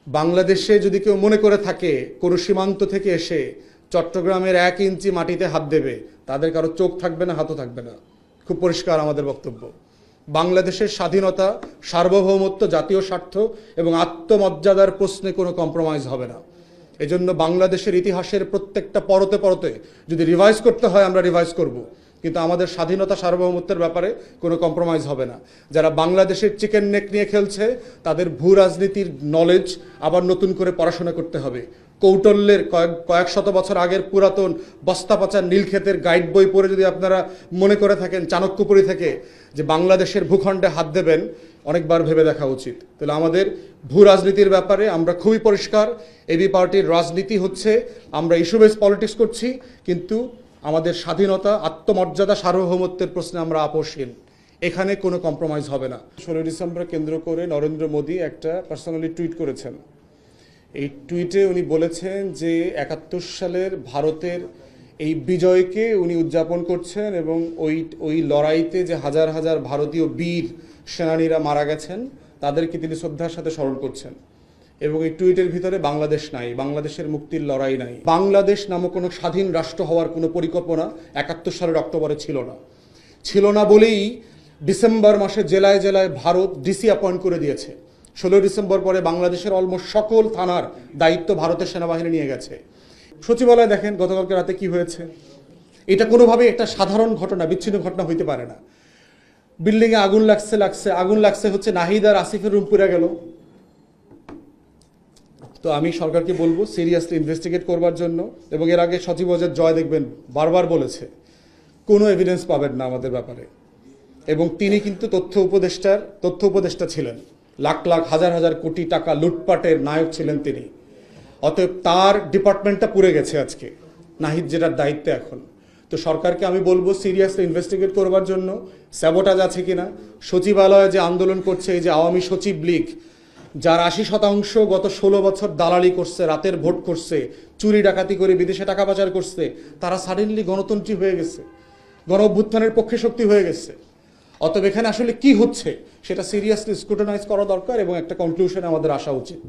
বাংলাদেশে যদি কেউ মনে করে থাকে কোনো সীমান্ত থেকে এসে চট্টগ্রামের 1 ইঞ্চি মাটিতে হাত দেবে, তাদের কারো চোখ থাকবে না, হাতও থাকবে না। খুব পরিষ্কার আমাদের বক্তব্য। বাংলাদেশের স্বাধীনতা, সার্বভৌমত্ব, জাতীয় স্বার্থ এবং আত্মমর্যাদার প্রশ্নে কোনো কম্প্রোমাইজ হবে না। এজন্য বাংলাদেশের ইতিহাসের প্রত্যেকটা পরতে পরতে যদি রিভাইজ করতে হয় আমরা রিভাইজ করব, কিন্তু আমাদের স্বাধীনতা সার্বভৌমত্বের ব্যাপারে কোনো কম্প্রোমাইজ হবে না। যারা বাংলাদেশের চিকেন নেক নিয়ে খেলছে তাদের ভূ রাজনীতির নলেজ আবার নতুন করে পড়াশোনা করতে হবে। কৌটল্যের কয়েক শত বছর আগের পুরাতন বস্তাপচা নীলক্ষেতের গাইড বই পড়ে যদি আপনারা মনে করে থাকেন চাণক্যপুরী থেকে যে বাংলাদেশের ভূখণ্ডে হাত দেবেন, অনেকবার ভেবে দেখা উচিত। তাহলে আমাদের ভূ রাজনীতির ব্যাপারে আমরা খুবই পরিষ্কার। এবি পার্টির রাজনীতি হচ্ছে আমরা ইস্যু বেস পলিটিক্স করছি, কিন্তু আমাদের স্বাধীনতা, আত্মমর্যাদা, সার্বভৌমত্বের প্রশ্নে আমরা আপোষহীন। এখানে কোনো কম্প্রোমাইজ হবে না। 16 ডিসেম্বর কেন্দ্র করে নরেন্দ্র মোদী একটা পার্সোনালি টুইট করেছেন। এই টুইটে উনি বলেছেন যে 71 সালের ভারতের এই বিজয়কে উনি উদযাপন করছেন এবং ওই লড়াইতে যে হাজার হাজার ভারতীয় বীর সেনানীরা মারা গেছেন তাদেরকে তিনি শ্রদ্ধার সাথে স্মরণ করছেন। এবং এই টুইটের ভিতরে বাংলাদেশ নাই, বাংলাদেশের মুক্তির লড়াই নাই। বাংলাদেশ নামক কোনো স্বাধীন রাষ্ট্র হওয়ার কোনো পরিকল্পনা 71 সালের অক্টোবরে ছিল না বলেই ডিসেম্বর মাসে জেলায় জেলায় ভারত ডিসি অ্যাপয়েন্ট করে দিয়েছে। 16 ডিসেম্বর পরে বাংলাদেশের অলমোস্ট সকল থানার দায়িত্ব ভারতের সেনাবাহিনী নিয়ে গেছে। সচিবালয় দেখেন গতকালকে রাতে কি হয়েছে। এটা কোনোভাবে একটা সাধারণ ঘটনা, বিচ্ছিন্ন ঘটনা হইতে পারে না। বিল্ডিংয়ে আগুন লাগছে হচ্ছে নাহিদ আর আসিফের রুম পুড়ে গেল। তো আমি সরকারকে বলবো সিরিয়াসলি ইনভেস্টিগেট করবার জন্য। এবং এর আগে সচিব ওয়াজেদ জয় দেখবেন বারবার বলেছে কোনো এভিডেন্স পাবেন না আমাদের ব্যাপারে। এবং তিনি কিন্তু তথ্য উপদেষ্টা ছিলেন, লাখ লাখ হাজার হাজার কোটি টাকা লুটপাটের নায়ক ছিলেন তিনি। অতএব তার ডিপার্টমেন্টটা পুড়ে গেছে আজকে, নাহিদ যেটার দায়িত্বে এখন। তো সরকারকে আমি বলবো সিরিয়াসলি ইনভেস্টিগেট করবার জন্য স্যাবোটাজ আছে কিনা। সচিবালয়ে যে আন্দোলন করছে এই যে আওয়ামী সচিব লীগ, যার 80% গত 16 বছর দালালি করছে, রাতের ভোট করছে, চুরি ডাকাতি করে বিদেশে টাকা পাচার করছে, তারা সাডেনলি গণতন্ত্রী হয়ে গেছে, গণ অভ্যুত্থানের পক্ষে শক্তি হয়ে গেছে। অতএব এখানে আসলে কি হচ্ছে সেটা সিরিয়াসলি স্ক্রুটিনাইজ করা দরকার এবং একটা কনক্লুশনে আমাদের আসা উচিত।